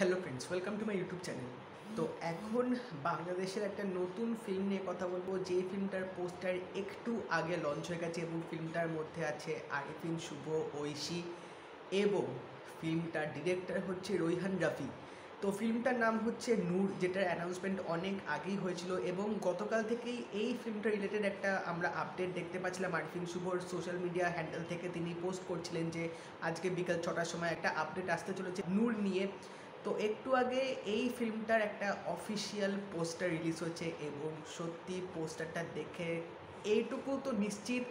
Hello friends, welcome to my YouTube channel. তো এখন বাংলাদেশের একটা নতুন ফিল্ম নিয়ে কথা বলবো, যে ফিল্মটার পোস্টার একটু আগে লঞ্চ হয়ে গেছে এবং ফিল্মটার মধ্যে আছে আরিফিন শুভ, ঐশী এবং ফিল্মটার ডিরেক্টর হচ্ছে রৈহান রাফি। তো ফিল্মটার নাম হচ্ছে নূর, যেটার অ্যানাউন্সমেন্ট অনেক আগেই হয়েছিল এবং গতকাল থেকেই এই ফিল্মটা রিলেটেড একটা আমরা আপডেট দেখতে পাচ্ছিলাম। আরিফিন শুভর সোশ্যাল মিডিয়া হ্যান্ডেল থেকে তিনি পোস্ট করছিলেন যে আজকে বিকাল 6টার সময় একটা আপডেট আসতে চলেছে নূর নিয়ে। তো একটু আগে এই ফিল্মটার একটা অফিসিয়াল পোস্টার রিলিজ হয়েছে এবং সত্যি পোস্টারটা দেখে এইটুকু তো নিশ্চিত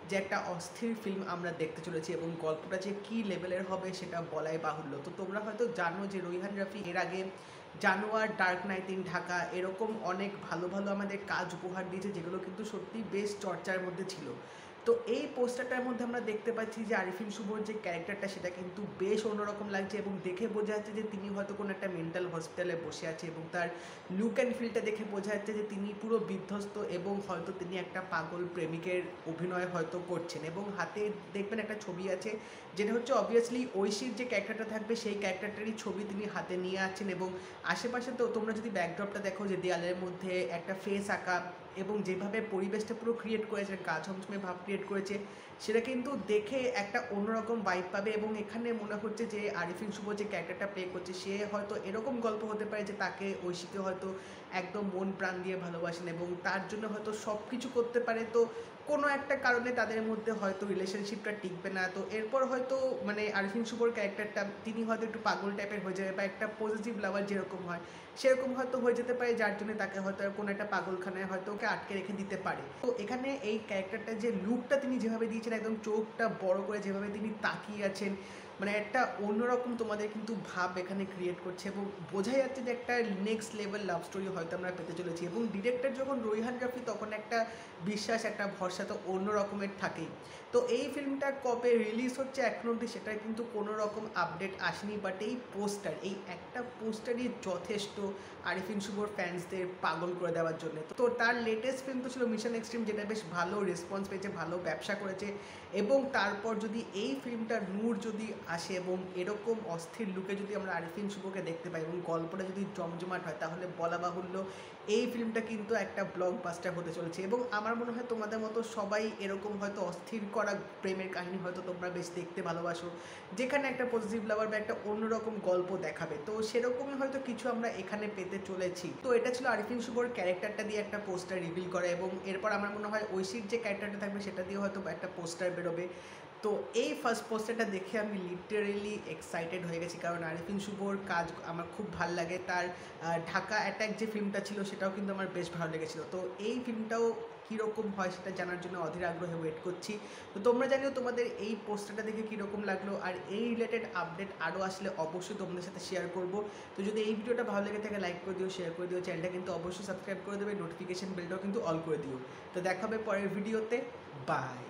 যে একটা অস্থির ফিল্ম আমরা দেখতে চলেছি এবং গল্পটা যে কী লেভেলের হবে সেটা বলাই বাহুল্য। তো তোমরা হয়তো জানো যে রৈহান রাফি এর আগে জানোয়ার, ডার্ক নাইট ইন ঢাকা এরকম অনেক ভালো ভালো আমাদের কাজ উপহার দিয়েছে, যেগুলো কিন্তু সত্যি বেশ চর্চার মধ্যে ছিল। তো এই পোস্টারটার মধ্যে আমরা দেখতে পাচ্ছি যে আরিফিন শুভর যে ক্যারেক্টারটা সেটা কিন্তু বেশ অন্যরকম লাগছে এবং দেখে বোঝা যাচ্ছে যে তিনি হয়তো কোনো একটা মেন্টাল হসপিটালে বসে আছে এবং তার লুক অ্যান্ড ফিলটা দেখে বোঝা যাচ্ছে যে তিনি পুরো বিধ্বস্ত এবং হয়তো তিনি একটা পাগল প্রেমিকের অভিনয় হয়তো করছেন। এবং হাতে দেখবেন একটা ছবি আছে, যেটা হচ্ছে অবভিয়াসলি ঐশীর যে ক্যারেক্টারটা থাকবে সেই ক্যারেক্টারটারই ছবি তিনি হাতে নিয়ে আছেন। এবং আশেপাশে তো তোমরা যদি ব্যাকড্রপটা দেখো, যে দেয়ালের মধ্যে একটা ফেস আঁকা এবং যেভাবে পরিবেশটা পুরো ক্রিয়েট করেছে, গা ছমছমে ভাব ক্রিয়েট করেছে, সেটা কিন্তু দেখে একটা অন্যরকম ভাইব পাবে। এবং এখানে মনে হচ্ছে যে আরিফিন শুভ যে ক্যারেক্টারটা প্লে করছে সে হয়তো এরকম গল্প হতে পারে যে তাকে ঐশীকে হয়তো একদম মন প্রাণ দিয়ে ভালোবাসেন এবং তার জন্য হয়তো সব কিছু করতে পারে। তো কোনো একটা কারণে তাদের মধ্যে হয়তো রিলেশনশিপটা টিকবে না। তো এরপর হয়তো মানে আরিফিন শুভর ক্যারেক্টারটা তিনি হয়তো একটু পাগল টাইপের হয়ে যাবে বা একটা পজিটিভ লাভার যেরকম হয় সেরকম হয়তো হয়ে যেতে পারে, যার জন্য তাকে হয়তো কোনো একটা পাগলখানায় হয়তো ওকে আটকে রেখে দিতে পারে। তো এখানে এই ক্যারেক্টারটা যে লুকটা তিনি যেভাবে দিয়েছেন, একদম চোখটা বড় করে যেভাবে তিনি তাকিয়ে আছেন, মানে একটা অন্যরকম তোমাদের কিন্তু ভাব এখানে ক্রিয়েট করছে এবং বোঝা যাচ্ছে যে একটা নেক্সট লেভেল লাভ স্টোরি হয়তো আমরা পেতে চলেছি। এবং ডিরেক্টর যখন রৈহান রাফি, তখন একটা বিশ্বাস, একটা ভরসা তো অন্য রকমের থাকেই। তো এই ফিল্মটা কবে রিলিজ হচ্ছে এখনো অবধি সেটা কিন্তু কোনো রকম আপডেট আসেনি, বাট এই পোস্টার, এই একটা পোস্টারই যথেষ্ট আরিফিন শুভর ফ্যান্সদের পাগল করে দেওয়ার জন্য। তো তার লেটেস্ট ফিল্ম তো ছিল মিশন এক্সট্রিম, যেটা বেশ ভালো রেসপন্স পেয়েছে, ভালো ব্যবসা করেছে। এবং তারপর যদি এই ফিল্মটা নূর যদি আসে এবং এরকম অস্থির লুকে যদি আমরা আরিফিন শুভকে দেখতে পাই এবং গল্পটা যদি জমজমাট হয়, তাহলে বলা বাহুল্য এই ফিল্মটা কিন্তু একটা ব্লকবাস্টার হতে চলেছে। এবং আমার মনে হয় তোমাদের মতো সবাই এরকম হয়তো অস্থির করা প্রেমের কাহিনী হয়তো তোমরা বেশ দেখতে ভালোবাসো, যেখানে একটা পজিটিভ লাভার বা একটা অন্যরকম গল্প দেখাবে। তো সেরকমই হয়তো কিছু আমরা এখানে পেতে চলেছি। তো এটা ছিল আরিফিন শুভর ক্যারেক্টারটা দিয়ে একটা পোস্টার রিভিল করা এবং এরপর আমার মনে হয় ঐশীর যে ক্যারেক্টারটা থাকবে সেটা দিয়ে হয়তো একটা পোস্টার বেরোবে। তো এই ফার্স্ট পোস্টারটা দেখে আমি লিটারেলি এক্সাইটেড হয়ে গেছি, কারণ আরিফিন শুভর কাজ আমার খুব ভালো লাগে। তার ঢাকা অ্যাটাক যে ফিল্মটা ছিল সেটাও কিন্তু আমার বেশ ভালো লেগেছিলো। তো এই ফিল্মটাও কীরকম হয় সেটা জানার জন্য অধীর আগ্রহে ওয়েট করছি। তো তোমরা জানিও তোমাদের এই পোস্টারটা দেখে কীরকম লাগলো, আর এই রিলেটেড আপডেট আরও আসলে অবশ্যই তোমাদের সাথে শেয়ার করব। তো যদি এই ভিডিওটা ভালো লেগে থাকে লাইক করে দিও, শেয়ার করে দিও, চ্যানেলটা কিন্তু অবশ্যই সাবস্ক্রাইব করে দেবে, নোটিফিকেশন বেলটাও কিন্তু অল করে দিও। তো দেখা হবে পরের ভিডিওতে, বাই।